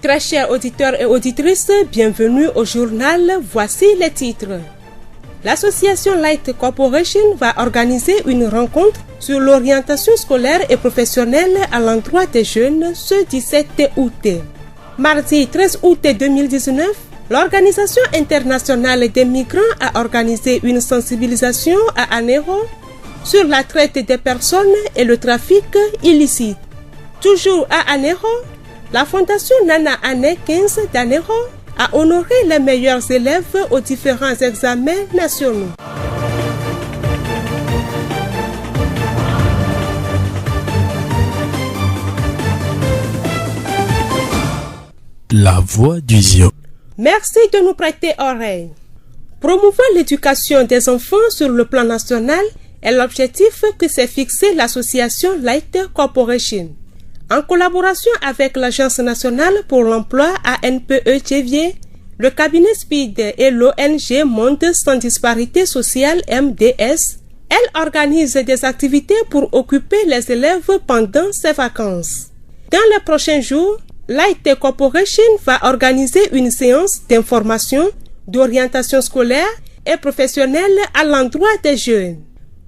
Très chers auditeurs et auditrices, bienvenue au journal. Voici les titres. L'association Light Corporation va organiser une rencontre sur l'orientation scolaire et professionnelle à l'endroit des jeunes ce 17 août. Mardi 13 août 2019, l'Organisation internationale des migrants a organisé une sensibilisation à Anéro sur la traite des personnes et le trafic illicite. Toujours à Anéro, la Fondation Nana Année 15 d'Anéro a honoré les meilleurs élèves aux différents examens nationaux. La voix du Zion. Merci de nous prêter oreille. Promouvoir l'éducation des enfants sur le plan national est l'objectif que s'est fixé l'association Light Corporation. En collaboration avec l'Agence nationale pour l'emploi ANPE-Tchévier, le cabinet SPID et l'ONG Monde sans disparité sociale MDS, elle organise des activités pour occuper les élèves pendant ces vacances. Dans les prochains jours, Light Corporation va organiser une séance d'information, d'orientation scolaire et professionnelle à l'endroit des jeunes.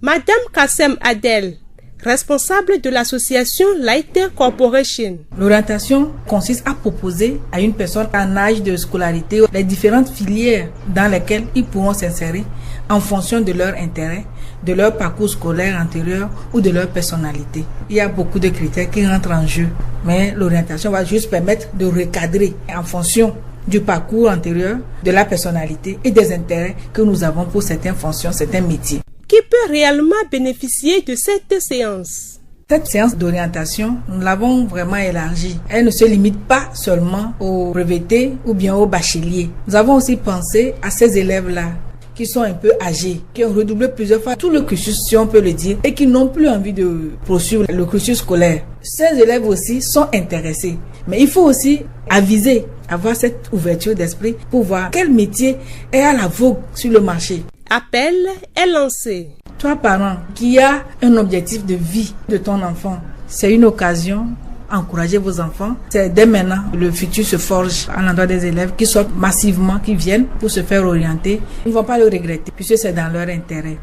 Madame Kassem Adel, responsable de l'association Light Corporation. L'orientation consiste à proposer à une personne en âge de scolarité les différentes filières dans lesquelles ils pourront s'insérer en fonction de leur intérêt, de leur parcours scolaire antérieur ou de leur personnalité. Il y a beaucoup de critères qui rentrent en jeu, mais l'orientation va juste permettre de recadrer en fonction du parcours antérieur, de la personnalité et des intérêts que nous avons pour certaines fonctions, certains métiers. Qui peut réellement bénéficier de cette séance? Cette séance d'orientation, nous l'avons vraiment élargie. Elle ne se limite pas seulement aux brevetés ou bien aux bacheliers. Nous avons aussi pensé à ces élèves-là qui sont un peu âgés, qui ont redoublé plusieurs fois tout le cursus, si on peut le dire, et qui n'ont plus envie de poursuivre le cursus scolaire. Ces élèves aussi sont intéressés. Mais il faut aussi aviser, avoir cette ouverture d'esprit pour voir quel métier est à la vogue sur le marché. Appel est lancé. Toi, parent, qui a un objectif de vie de ton enfant, c'est une occasion. Encouragez vos enfants. C'est dès maintenant le futur se forge à l'endroit des élèves qui sortent massivement, qui viennent pour se faire orienter. Ils ne vont pas le regretter puisque c'est dans leur intérêt.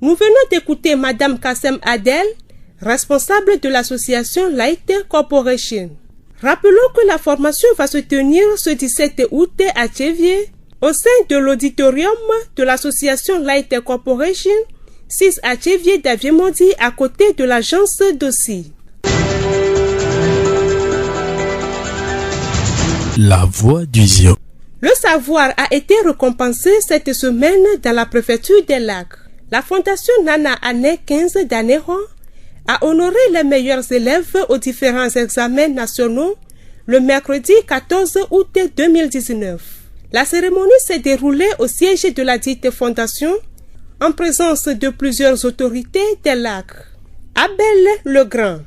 Nous venons d'écouter Madame Kassem Adel, responsable de l'association Light Corporation. Rappelons que la formation va se tenir ce 17 août à Tchévier au sein de l'auditorium de l'association Light Corporation, 6 à Tchévier d'Aviemodi à côté de l'agence d'Ossi. La voix du Zion. Le savoir a été récompensé cette semaine dans la préfecture des Lacs. La Fondation Nana Année 15 d'Anéro a honoré les meilleurs élèves aux différents examens nationaux le mercredi 14 août 2019. La cérémonie s'est déroulée au siège de la dite fondation en présence de plusieurs autorités des Lacs. Abel Legrand.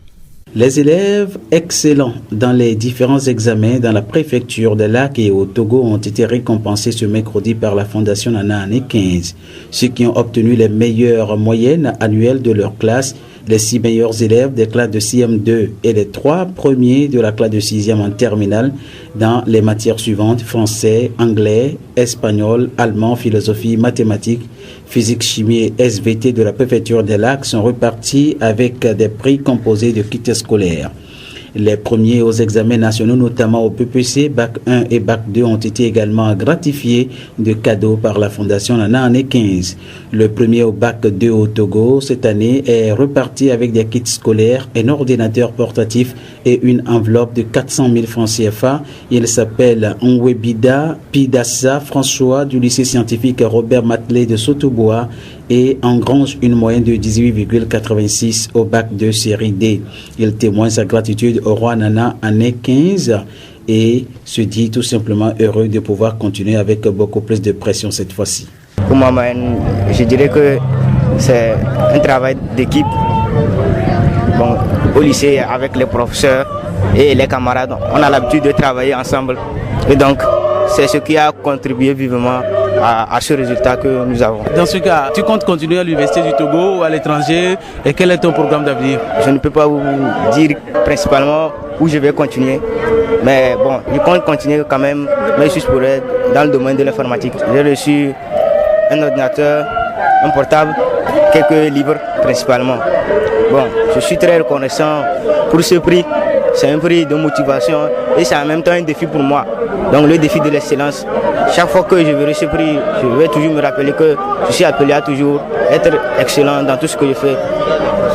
Les élèves excellents dans les différents examens dans la préfecture des Lacs et au Togo ont été récompensés ce mercredi par la Fondation Nana Année 15. Ceux qui ont obtenu les meilleures moyennes annuelles de leur classe, les 6 meilleurs élèves des classes de CM2 et les 3 premiers de la classe de 6e en terminale dans les matières suivantes: français, anglais, espagnol, allemand, philosophie, mathématiques, physique, chimie et SVT de la préfecture des Lacs sont repartis avec des prix composés de kits scolaires. Les premiers aux examens nationaux, notamment au PPC, Bac 1 et Bac 2, ont été également gratifiés de cadeaux par la Fondation Nana Année 15. Le premier au Bac 2 au Togo, cette année, est reparti avec des kits scolaires, un ordinateur portatif et une enveloppe de 400 000 francs CFA. Il s'appelle Onwebida Pidassa François du lycée scientifique Robert Matelet de Sotobois et engrange une moyenne de 18,86 au Bac 2 série D. Il témoigne sa gratitude au roi Nana Année 15 et se dit tout simplement heureux de pouvoir continuer avec beaucoup plus de pression cette fois-ci. Pour moi, je dirais que c'est un travail d'équipe. Bon, au lycée, avec les professeurs et les camarades, on a l'habitude de travailler ensemble. Et donc, c'est ce qui a contribué vivement à ce résultat que nous avons. Dans ce cas, tu comptes continuer à l'Université du Togo ou à l'étranger et quel est ton programme d'avenir? Je ne peux pas vous dire principalement où je vais continuer, Mais bon, je compte continuer quand même mes études pour être dans le domaine de l'informatique. J'ai reçu un ordinateur, un portable, quelques livres principalement. Bon, je suis très reconnaissant pour ce prix. C'est un prix de motivation et c'est en même temps un défi pour moi. Donc le défi de l'excellence. Chaque fois que je verrai ce prix, je vais toujours me rappeler que je suis appelé à toujours être excellent dans tout ce que je fais,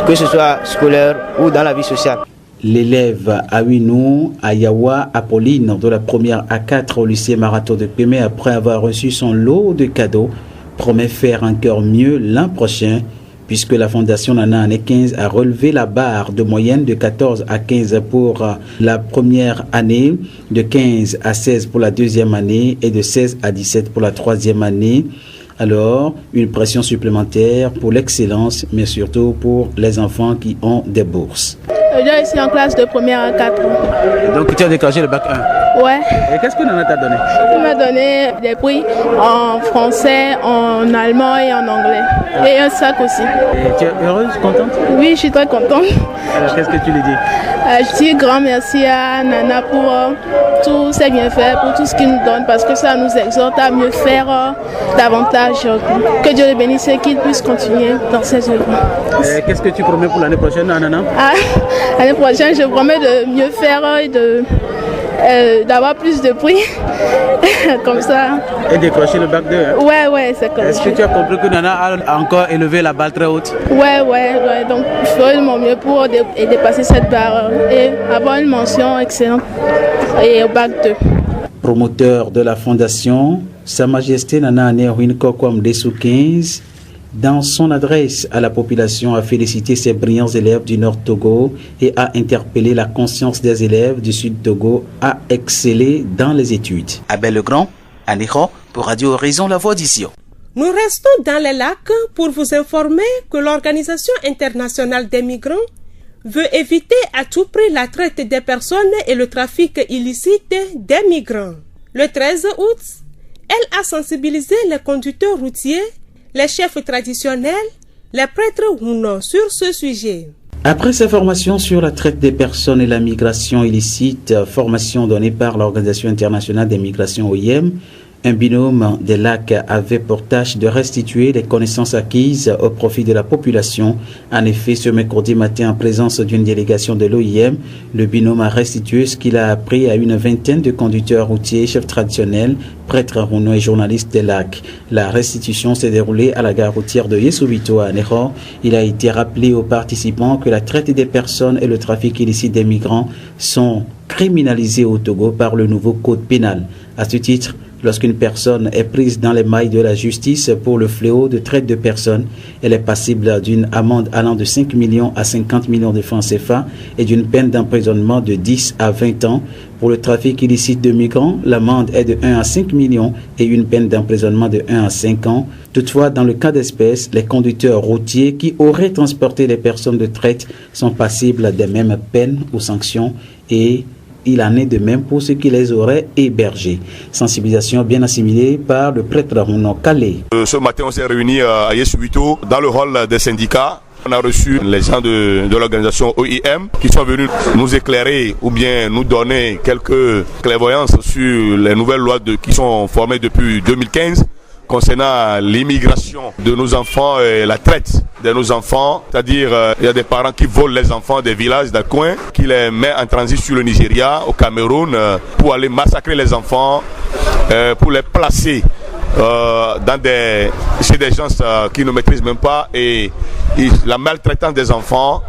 que ce soit scolaire ou dans la vie sociale. L'élève Awinou Ayawa Apolline de la première A4 au lycée Marathon de Pémé, après avoir reçu son lot de cadeaux, promet faire encore mieux l'an prochain, puisque la Fondation Nana Année 15 a relevé la barre de moyenne de 14 à 15 pour la première année, de 15 à 16 pour la deuxième année et de 16 à 17 pour la troisième année. Alors, une pression supplémentaire pour l'excellence, mais surtout pour les enfants qui ont des bourses. Je suis en classe de première à 4. Donc tu as décroché le bac 1. Ouais. Et qu'est-ce que Nana t'a donné? Il m'a donné des prix en français, en allemand et en anglais. Et un sac aussi. Et tu es heureuse, contente? Oui, je suis très contente. Alors qu'est-ce que tu lui dis? Je dis grand merci à Nana pour tous ses bienfaits, pour tout ce qu'il nous donne, parce que ça nous exhorte à mieux faire davantage. Que Dieu le bénisse et qu'il puisse continuer dans ses œuvres. Qu'est-ce que tu promets pour l'année prochaine, Nana? L'année prochaine, je promets de mieux faire et d'avoir plus de prix. Comme ça. Et décrocher le bac 2. Hein? Ouais, c'est comme ça. Est-ce que tu as compris que Nana a encore élevé la barre très haute? Ouais. Donc, je ferai de mon mieux pour dépasser cette barre et avoir une mention excellente et au bac 2. Promoteur de la fondation, Sa Majesté Nana Année Kokwam Dessou 15, dans son adresse à la population, a félicité ses brillants élèves du Nord Togo et a interpellé la conscience des élèves du Sud Togo à exceller dans les études. Abel Legrand, Anéro, pour Radio Horizon, La Voix du Sion. Nous restons dans les lacs pour vous informer que l'Organisation internationale des migrants veut éviter à tout prix la traite des personnes et le trafic illicite des migrants. Le 13 août, elle a sensibilisé les conducteurs routiers, les chefs traditionnels, les prêtres Huno sur ce sujet. Après sa formation sur la traite des personnes et la migration illicite, formation donnée par l'Organisation internationale des migrations OIM, un binôme des lacs avait pour tâche de restituer les connaissances acquises au profit de la population. En effet, ce mercredi matin, en présence d'une délégation de l'OIM, le binôme a restitué ce qu'il a appris à une vingtaine de conducteurs routiers, chefs traditionnels, prêtres rouno et journalistes des lacs. La restitution s'est déroulée à la gare routière de Yesubito à Nero. Il a été rappelé aux participants que la traite des personnes et le trafic illicite des migrants sont criminalisés au Togo par le nouveau code pénal. À ce titre, lorsqu'une personne est prise dans les mailles de la justice pour le fléau de traite de personnes, elle est passible d'une amende allant de 5 millions à 50 millions de francs CFA et d'une peine d'emprisonnement de 10 à 20 ans. Pour le trafic illicite de migrants, l'amende est de 1 à 5 millions et une peine d'emprisonnement de 1 à 5 ans. Toutefois, dans le cas d'espèce, les conducteurs routiers qui auraient transporté les personnes de traite sont passibles des mêmes peines ou sanctions et il en est de même pour ceux qui les auraient hébergés. Sensibilisation bien assimilée par le prêtre Rouno Calais. Ce matin, on s'est réunis à Yesubito dans le hall des syndicats. On a reçu les gens de l'organisation OIM qui sont venus nous éclairer ou bien nous donner quelques clairvoyances sur les nouvelles lois qui sont formées depuis 2015 concernant l'immigration de nos enfants et la traite de nos enfants. C'est-à-dire, il y a des parents qui volent les enfants des villages, des coins, qui les mettent en transit sur le Nigeria, au Cameroun, pour aller massacrer les enfants, pour les placer chez des gens qui ne maîtrisent même pas, et la maltraitance des enfants.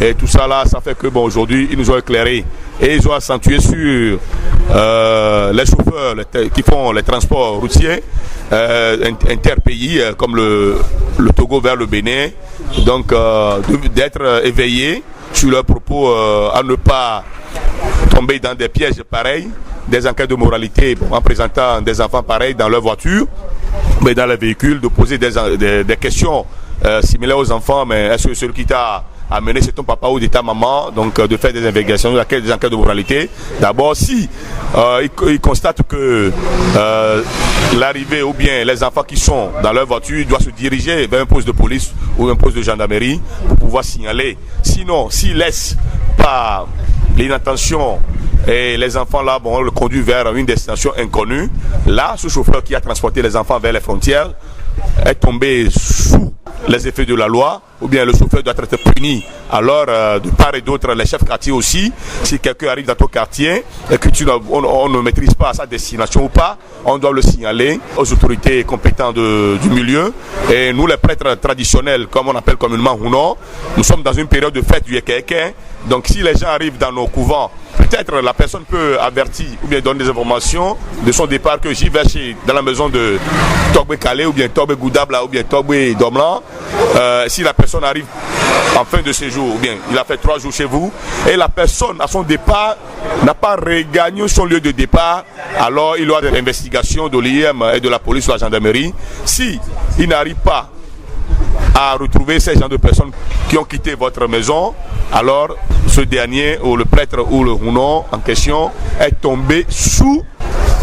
Et tout ça là, ça fait que aujourd'hui, ils nous ont éclairés et ils ont accentué sur les chauffeurs qui font les transports routiers interpays comme le Togo vers le Bénin. Donc d'être éveillés sur leurs propos, à ne pas tomber dans des pièges pareils, des enquêtes de moralité en présentant des enfants pareils dans leur voiture, mais dans les véhicules, de poser des questions similaires aux enfants. Mais est-ce que celui qui t'a amené c'est ton papa ou ta maman? Donc de faire des investigations, des enquêtes de moralité. D'abord, si ils constatent que l'arrivée ou bien les enfants qui sont dans leur voiture doivent se diriger vers un poste de police ou un poste de gendarmerie pour pouvoir signaler. Sinon, s'ils laissent par l'inattention Et les enfants là, bon, on le conduit vers une destination inconnue. Là, ce chauffeur qui a transporté les enfants vers les frontières est tombé sous les effets de la loi, ou bien le chauffeur doit être puni. Alors, de part et d'autre, les chefs quartiers aussi, si quelqu'un arrive dans ton quartier et que on ne maîtrise pas sa destination ou pas, on doit le signaler aux autorités compétentes du milieu. Et nous, les prêtres traditionnels, comme on appelle communément Huno, nous sommes dans une période de fête du Ekeke. Donc, si les gens arrivent dans nos couvents, peut-être la personne peut avertir ou bien donner des informations de son départ que j'y vais dans la maison de Togbe Calais ou bien Togbe Goudabla ou bien Togbe Domlan. Si la personne arrive en fin de séjour ou bien il a fait 3 jours chez vous et la personne à son départ n'a pas regagné son lieu de départ, alors il y aura des investigations de l'IM et de la police ou de la gendarmerie. Si il n'arrive pas à retrouver ces gens de personnes qui ont quitté votre maison, alors ce dernier ou le prêtre ou le Huno en question est tombé sous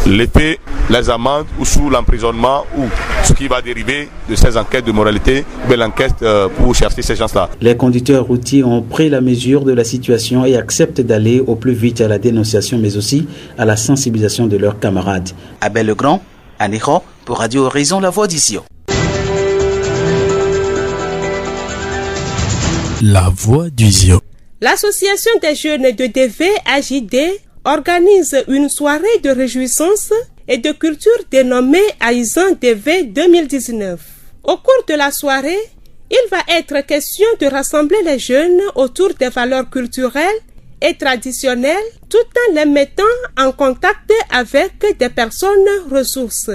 l'effet, les amendes ou sous l'emprisonnement ou ce qui va dériver de ces enquêtes de moralité, de l'enquête pour chercher ces gens-là. Les conducteurs routiers ont pris la mesure de la situation et acceptent d'aller au plus vite à la dénonciation mais aussi à la sensibilisation de leurs camarades. Abel Legrand, Anéro, pour Radio Horizon, la voix du Zion. La voix du Zion. L'Association des jeunes de DV AJD organise une soirée de réjouissance et de culture dénommée Aïzan DV 2019. Au cours de la soirée, il va être question de rassembler les jeunes autour des valeurs culturelles et traditionnelles tout en les mettant en contact avec des personnes ressources.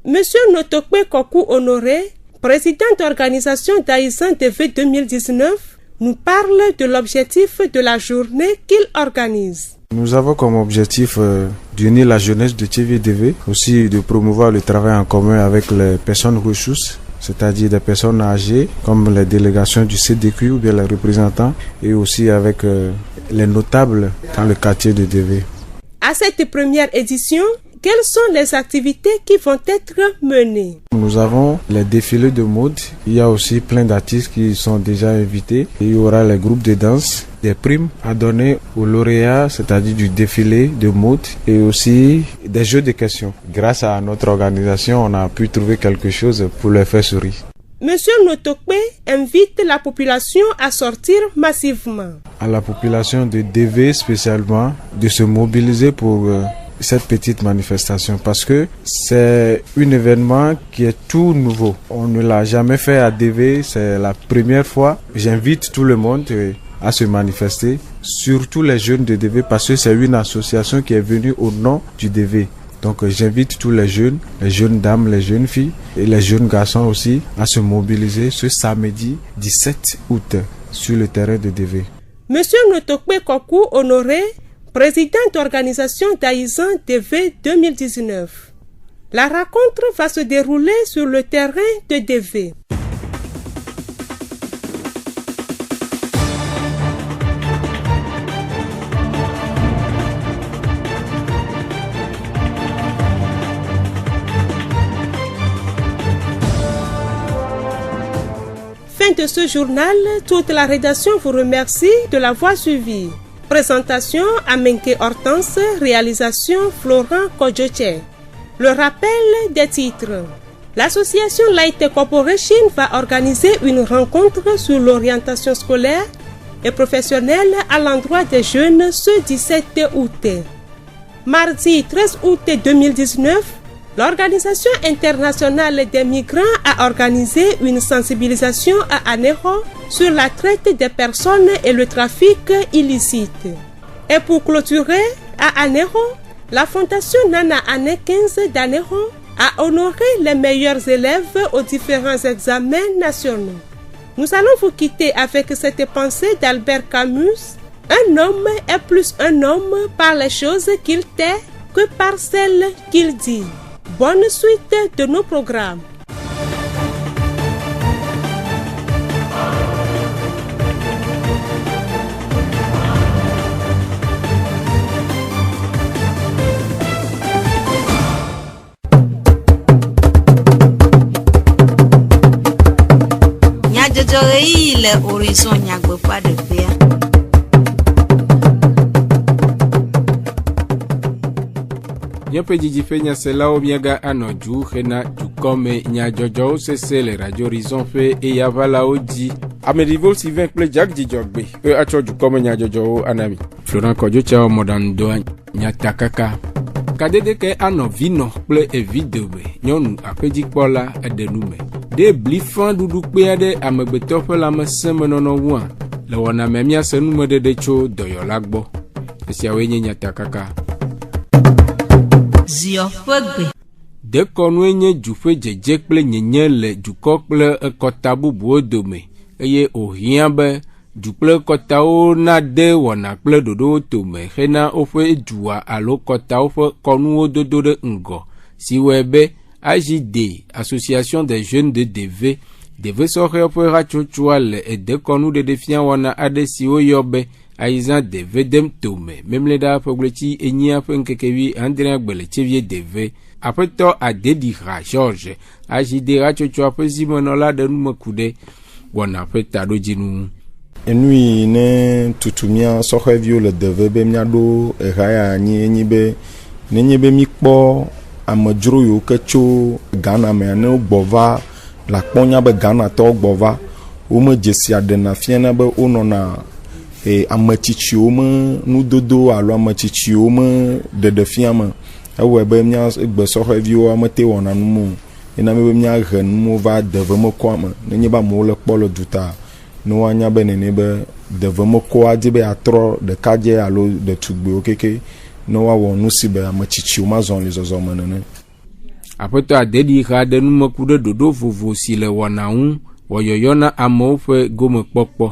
Monsieur Notokwe Koku Honoré, président d'organisation d'Aïzan DV 2019, nous parle de l'objectif de la journée qu'il organise. Nous avons comme objectif d'unir la jeunesse de TVDV, aussi de promouvoir le travail en commun avec les personnes ressources, c'est-à-dire des personnes âgées comme les délégations du CDQ ou bien les représentants, et aussi avec les notables dans le quartier de DV. À cette première édition, quelles sont les activités qui vont être menées? Nous avons les défilés de mode. Il y a aussi plein d'artistes qui sont déjà invités. Il y aura les groupes de danse, des primes à donner aux lauréats, c'est-à-dire du défilé de mode et aussi des jeux de questions. Grâce à notre organisation, on a pu trouver quelque chose pour les faire sourire. Monsieur Notokwe invite la population à sortir massivement. À la population de DV spécialement de se mobiliser pour cette petite manifestation parce que c'est un événement qui est tout nouveau. On ne l'a jamais fait à DV, c'est la première fois. J'invite tout le monde à se manifester, surtout les jeunes de DV parce que c'est une association qui est venue au nom du DV. Donc j'invite tous les jeunes dames, les jeunes filles et les jeunes garçons aussi à se mobiliser ce samedi 17 août sur le terrain de DV. Monsieur Notokwe Koku Honoré, président d'organisation d'Aïzan DV 2019. La rencontre va se dérouler sur le terrain de DV. Fin de ce journal, toute la rédaction vous remercie de l'avoir suivi. Présentation Amenke Hortense, réalisation Florent Kodjoche. Le rappel des titres. L'association Light Corporation va organiser une rencontre sur l'orientation scolaire et professionnelle à l'endroit des jeunes ce 17 août. Mardi 13 août 2019, l'Organisation internationale des migrants a organisé une sensibilisation à Anéro sur la traite des personnes et le trafic illicite. Et pour clôturer, à Anéro, la Fondation Nana Année 15 d'Anéro a honoré les meilleurs élèves aux différents examens nationaux. Nous allons vous quitter avec cette pensée d'Albert Camus. Un homme est plus un homme par les choses qu'il tait que par celles qu'il dit. Bonne suite de nos programmes. Le horizon n'y a pas de paix. Nyepe jiji fe nyasela miaga anoju hena dukome nyajojo sese le radio Horizon fe e yavala oji. Amerivo Sylvain ple Jack Dijogbe. Acho dukome nyajojo anami. Florent Kodjo cha modando nyatakaka. Kadede ke anovino ple evidobe. Nyonu apeji pola edenume. De blifan dudu pe ade amegbeto fe la meseme nono wan. Le wana memia senume de cho doyolagbo. Esi awenye nyatakaka. Zio Fogbe. De konwenye jufe jeje kple nyenye le dukɔ kple ekɔta bubuwo dome eye ohia be du kple kɔtawo na de wɔna kple ɖoɖowo tome hena woƒe dua alo kɔtawo ƒe kɔnuwo dodo ɖe ŋgɔ si wɔe be AJD, Association des Jeunes de DV, sɔhe ƒe hatsotsoa le edekɔnu ɖeɖefia wɔna aɖe si woyɔ be Aizan DV dem tome memleda foglechi enyia ƒe nkekevi Andrea Gbeletsevie DV aƒetɔ Adedira George AJD hatsotsoa ƒe zimenola ɖe numekuɖe wɔna ƒe taɖodzinu. Enui ne tutumia sɔheviwo le DV be miaɖo ehaya anyi enyi be nenye be mikpɔ amedzro yiwo ke tso Ghana mea ne wogbɔ va le akpɔnya be Ghanatɔwo gbɔ va womedze sia ɖena fiana be wonɔna ametsitsiwo me nudodo alo ametsitsiwo me ɖeɖefia me ewɔe be mía gbesɔxeviwo amete wɔna numo ena be mía he numo va DV mekɔa me nenye be amewo le kpɔ le duta ne woanya be nene be DV mekɔa di be atrɔ ɖekadze alo ɖetugbiwo keke ne woawɔ nu si be ametsitsiwo mazɔ le zɔzɔ me nene. Aƒetɔ Adedi xa ɖe numeku ɖe ɖoɖo vovo si le wɔna ŋu wɔyɔyɔ na amewo ƒe gomekpɔkpɔ.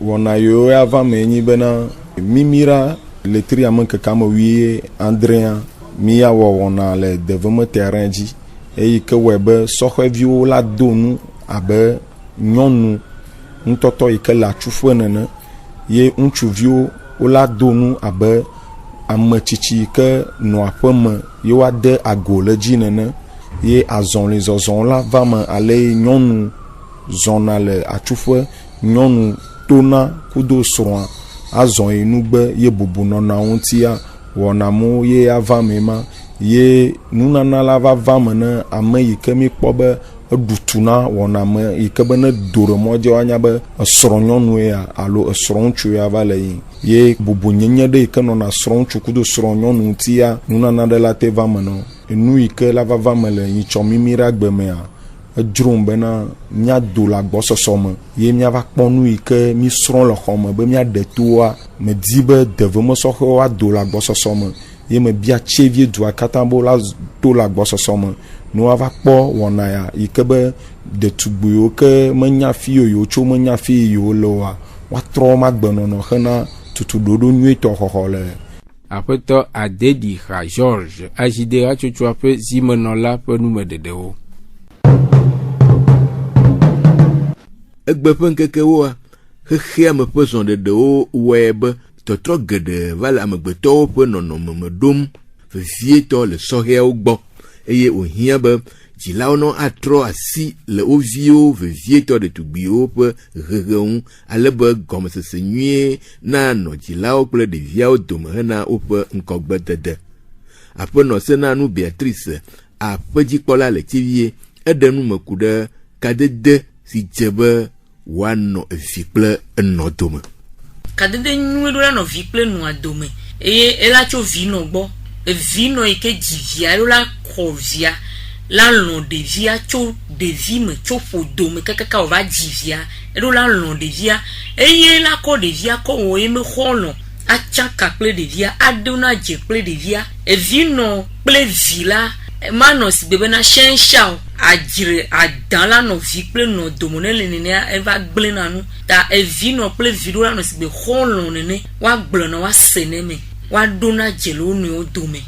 Wɔna yiwo ya va me nyi bena mimira le tri ame keke ame wie Andrea míawɔ wɔna le DV me terrain dzi eyi ke wɔe be sɔheviwo la do nu abe nyɔnu ŋutɔtɔ yi ke le atsuƒe nene ye ŋutsuviwo wola do nu abe ametsitsi yi ke nɔ aƒe me ye woade ago le dzi nene ye azɔlizɔzɔ la va me ale nyɔnu zɔna le atsuƒe nyɔnu tona kudo srɔ̃a azɔ yi nugbe ye bubunɔna ŋutia wɔna mo ye ava me ma ye nunana la va me ne ame yi ke mi kpɔ be edutuna wɔna me yi ke be ne do ɖe mɔdzi woanya be esrɔ̃ nyɔnu ya alo esrɔ̃ ŋutsu ya va le yi ye bubunyenye ɖe yi ke nɔna srɔ̃ ŋutsu kudo srɔ̃ nyɔnu ŋutia nunana ɖe la te va me no enu yi ke la va me le nyitsɔ mimi ɖe agbe mea edzrom bena míado le agbɔsɔsɔ me ye míava kpɔ nu yi ke mi srɔ̃ le xɔ me be míaɖe toa medi be DV mesɔhewo ado le agbɔsɔsɔ me ye mebia tsevie dua katã be la to le agbɔsɔsɔ me ne woava kpɔ wɔna ya yi ke be ɖetugbiwo ke menya fi yiwo tso menya fi yiwo le oa woatrɔ magbenɔnɔ hena tutuɖoɖo nyuitɔ xɔxɔ le. Aƒetɔ Adedira George AJD hatsotsoa ƒe zimenɔla ƒe numeɖeɖewo. Egbe ƒe nkekewoa xexea me ƒe zɔɖeɖewo wɔe be tɔtrɔ geɖe va le amegbetɔwo ƒe nɔnɔme me ɖom vevietɔ le sɔhɛawo gbɔ eye wòhiã be dzilawo nɔ atrɔ asi le wo viwo vevietɔ ɖetugbiwo ƒe hehe ŋu ale be gɔmesese nyuie na nɔ dzilawo kple ɖeviawo dome hena woƒe ŋkɔgbedede. Aƒenɔ Senanu Beatrice aƒedzikpɔla le tsivie eɖe numeku ɖe kadede si dze be woanɔ evi kple enɔ dome. Kadede nyuie ɖo la nɔ vi kple nɔa dome eye ela tso vi nɔ gbɔ evi nɔ yi ke dzi via ɖo la xɔ via la lɔ ɖevia tso ɖevi me tso ƒodo me kakaka wòva dzi via eɖo la lɔ ɖevia eye la kɔ ɖevia kɔ wɔ ye mexɔ lɔ atsaka kple ɖevia aɖo na dze kple ɖevia evi nɔ kple vi la manɔ si gbe bena shensha adzre adan la nɔ vi kple nɔ dome ne le nenea eva gble na nu ta evi nɔ kple vi ɖo la nɔ si gbe xɔ lɔ nene woagblɔ na woase ne me woaɖo na dze le wo nɔewo dome.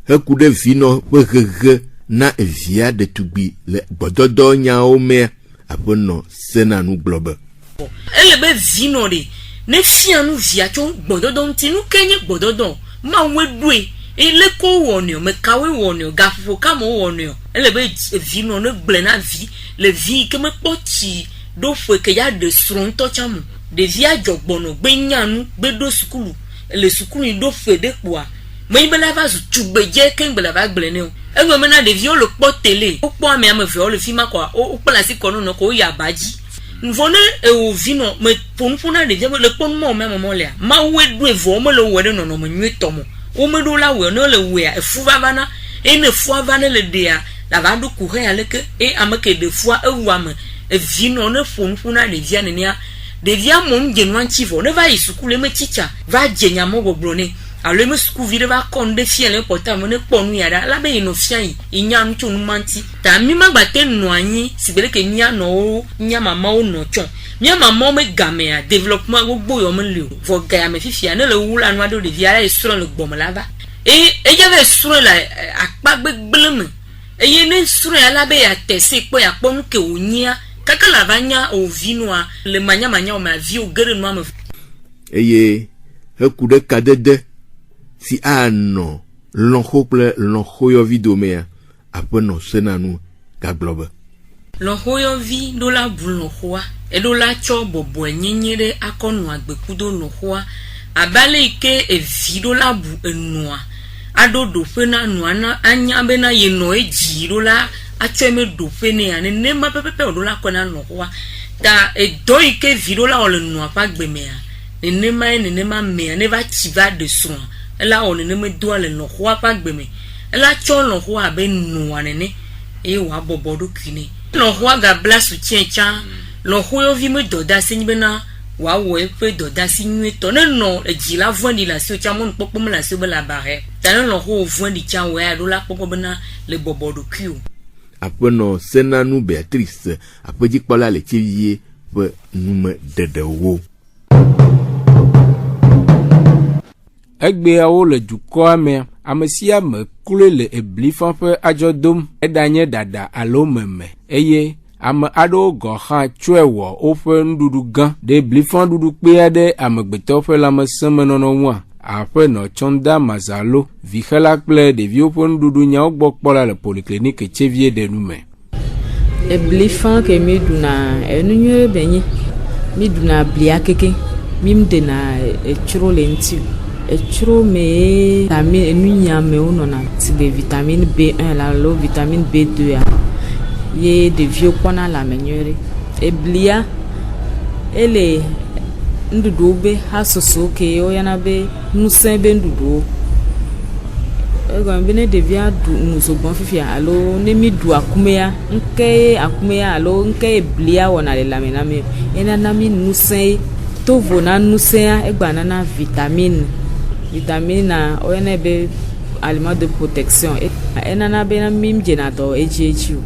Heku ɖe vi nɔ ƒe hehe na evia ɖetugbi le gbɔdɔdɔ nyawo mea aƒenɔ Senanu gblɔ be. Ele be vi nɔ ɖe ne fia nu via tso gbɔdɔdɔ ŋuti nu ke nye gbɔdɔdɔ mawoe ɖoe ele ko wɔnio mekawe wɔnio gaƒoƒo kame wɔnio ele be vi nɔ ne gble na vi le vi ke me kpɔ tsi ɖo ƒe ke ya ɖe srɔ̃ ŋutɔ tsa mo ɖevia dzɔgbɔnɔ gbe nyanu gbe ɖo sukulu le sukulu ɖo ƒe ɖe kpoa mais il va zu beje ken bela va gblene o e go mena de viol po télé o po ame ame viol film quoi o place ko no ko ya baji nvone e o vino me ponfona de le pon mo me mo le ma wedu e vo mo le wede no no mo nweto mo o me do la we no le we e fu bana e ne fu bana le dia la va do courir avec et amake de fois e wame e vino ne ponfona de via ne nia de via mon genwan chivo ne va isukule me chicha va jenya mo goblone alors me sku vide va konde fiel important mo ne ponu yada la be no fian inya ntu no manti ta mi magbate no anyi sibele ke nya no nya mama o no chon nya mama me game a développement gbogbo yo me le vo ga me fifia ne le wula no ado de via la sur le gbom la ba e j'avais sur la akpa gbegbleme e ye ne sur la be ya tese po ya ponu ke onya kaka la vanya o vinoa le manya o ma vie o gere no ma eye hekude kadede si ano lonhople lonhoyo vidomea apono senanu ka globe lonhoyo vi do la bulonhoa e do la cho bobo nyenyere akonu agbekudo lonhoa abale ike e vi do la bu enua ado do fena nuana anya be na ye no eji do la acheme do fene ane ne ma pepe do la kona lonhoa ta e do ike vi do la o le nua pa gbemea ne ma me ne va chiva de soin la on ne me doit le no roi pas gbeme la cho lo roi be nu anene e wa bobodo kine lo roi ga bla soutien cha lo roi vi me doda sin bena wa wo e pe doda sin nu to ne no e ji la vondi la so cha mon popo me la so be la barre ta ne lo roi vondi cha wa do la popo bena le bobodo kiu apono senanu Beatrice apoji pola le tivie pe nume dedewo egbe awo le dukɔa me amesia me kule le eblifan ƒe adzɔdom edanye dada alo meme eye ame aɖewo gɔ hã tsɔe wɔ woƒe nuɖuɖu gã ɖe eblifan ɖuɖu kpe aɖe amegbetɔ ƒe lãmesẽmenɔnɔ ŋua aƒenɔ Tsɔnda Mazalo vixela kple ɖeviwo ƒe nuɖuɖu nyawo gbɔ kpɔla le polikliniki tsevie ɖe nu me. Eblifan ke mi ɖuna enu nyuie benyi mi ɖuna blia keke mi ɖena etsro le ŋuti. Etsro me vitamine enunya me onona tibe vitamine B1 la lo vitamine B2 ya ye de vieux kwana la menyere eblia ele ndudu be hasoso ke o yana be nusen be ndudu ego mbene de via du nuso bon fifia alo ne mi du akumeya alo nke eblia wona le lamena me ena na mi nusen to vona nusen egba na vitamine na oyene be aliment de protection enana be na mim jenato ejeju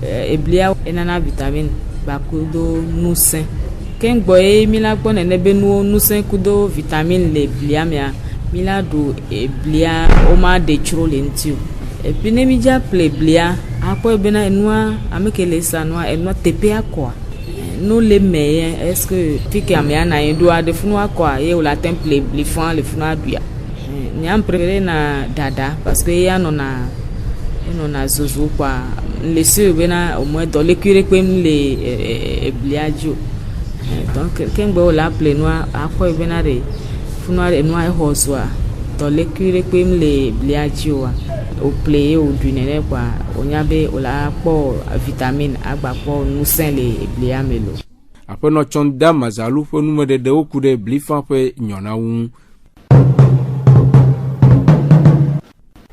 eblia enana vitamine bakudo nusen ken gboye mila gbon ene be nusen kudo vitamine le blia mia mila do eblia o ma de chro le ntiu epine mi ja ple blia apo be na enua amekele sanua enua tepe akwa no le meyen est-ce que fike amia na ndo ade funu akwa ye la temple blifan le funu aduya ni am préféré na dada parce que ya no na zozo kwa le se be na au moins dans le curé comme les bliajo donc kengbo la ple noa akwa be na re funu are noa e hozwa dans le curé comme les bliajo au play au dunere kwa onyabe ola po vitamine agba po nusen le blia melo apono Tsɔnda Mazalo ƒe numedede wo ku ɖe blifan ƒe nyɔnawu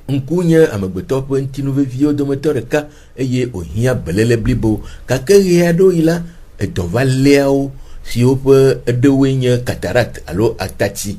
nkunye amegbetɔ ƒe ŋutinuveviwo dometɔ ɖeka eye ohia belele blibo gake ɣe aɖewo yi la edɔ va léawo siwo ƒe eɖewoe nye cataract alo atati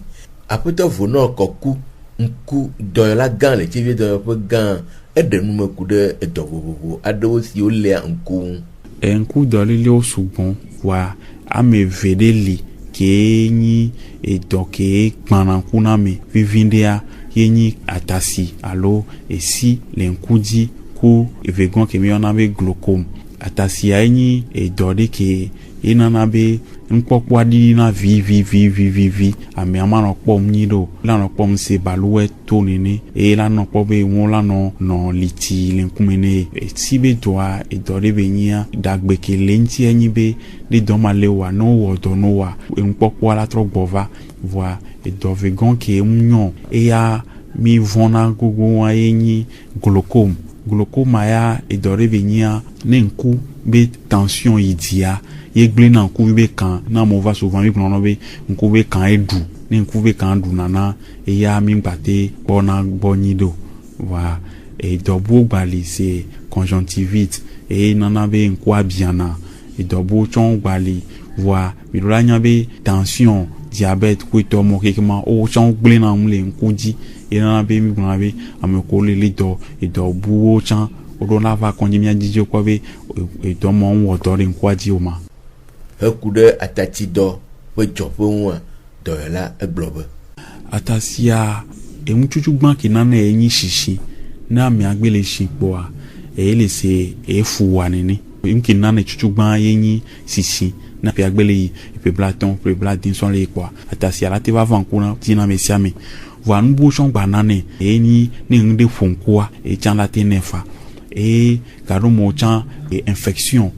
aƒetɔ Vonɔ Kɔku nku dɔyɔla gã le tsivie dɔyɔƒe gã eɖe nume ku ɖe edɔ vovovo aɖewo siwo léa nku ŋu. Nku dɔliliwo sugbɔ wa ame eve ɖe li ke nyi edɔ ke kpana ŋku na me vivi ɖea ye nyi atasi alo esi le ŋku dzi ku evegɔn ke mi yɔna be glaucome atasia nyi edɔ ɖe ke enana be nukpɔkpɔ aɖi na vivi ame amanɔ kpɔm nyi ɖo lanɔ kpɔm se baluwe to nene eye lanɔ kpɔ be ŋu lanɔ liti le ŋkume ne esi be dɔa edɔ ɖe be nyia dagbe ke le ŋuti enyi be ɖe dɔ ma le wa ne wowɔ dɔ no wa nukpɔkpɔ la trɔ gbɔ va voa edɔ vegɔn ke ŋu nyɔ eya mi vona gogo wa yenyi glaucome ya edore venia ne nku be tension idia ye gble na nku be kan na mo va souvent mi plono be nku be kan edu ne nku be kan du nana e ya mi gbate bona bonido wa e dobo gbali c'est conjonctivite e nana be nku abiana e dobo chon gbali wa mi do la nya be tension diabète ko to mo kekema o chon gble na mle nku ji e nana be mi gbona be ameko le do e dobo chan o do na va konji mi ajije ko be e do mo wo do rin kwa ji o ma hekude atati do we jopo won do la eglobe atasia e muchuchu gban ki nana enyi shishi na mi agbele shipo a e le se e fu wa nini imki nana chuchu gban yenyi shishi na pe agbele yi pe blaton pe bladin son le kwa atasia la te va vankuna tina mesiame wa nbu chon gba nane enyi ni ngde fonkoa e chan la te nefa e garo mo chan e infection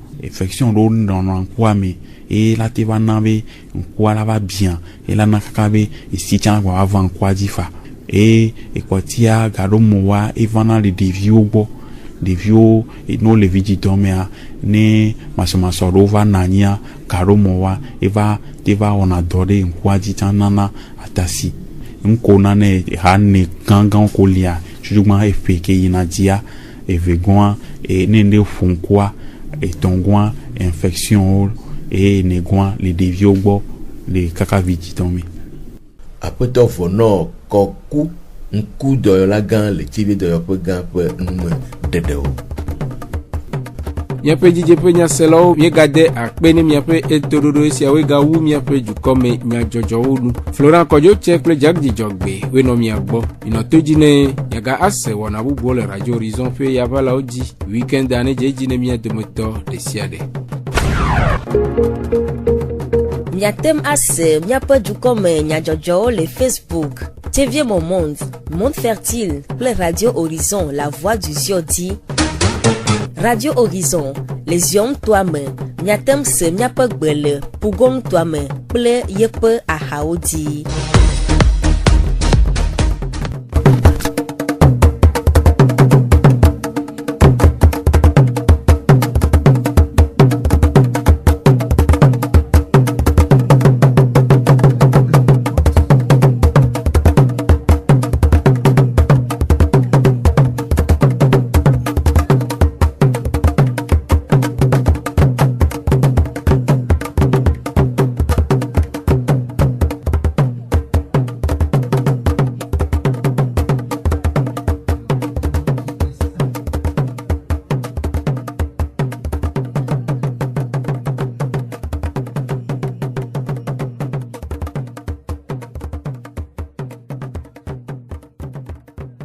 do dans kwa me et la te va nabe kwa la va bien et la na kakabe e si chan gba avant kwa difa et kwa tia garo mo wa e vana le devio et no le vigitomea ne masomaso rova nania garo mo wa e va te va on adore kwa di nana atasi nko nane ha ne gangan ko lia jugma fpk yinadia e vegoa e nende fonkwa et tongwa infection et negwa les devio les kakaviti tomi apoto fono koku nku do la gan le tibi do yo pe gan pe nme dedeo miape jijepe nya selo mi gade akpeni miape etododo sia we ga wu miape jukome nya jojo unu Florent Kojo chekle jagdi jogbe we no mi agbo ino tojine yaga ase wona bubo le Radio Horizon fe yavala oji weekend ane jejine mi ademoto de siade Miatem ase miape jukome nya jojo le Facebook TV Mon Monde Fertile le Radio Horizon la voix du Ziodi Radio Horizon, les yom toi-même, miatem se miape gbele, pugom toi-même, ple yepe a haodi.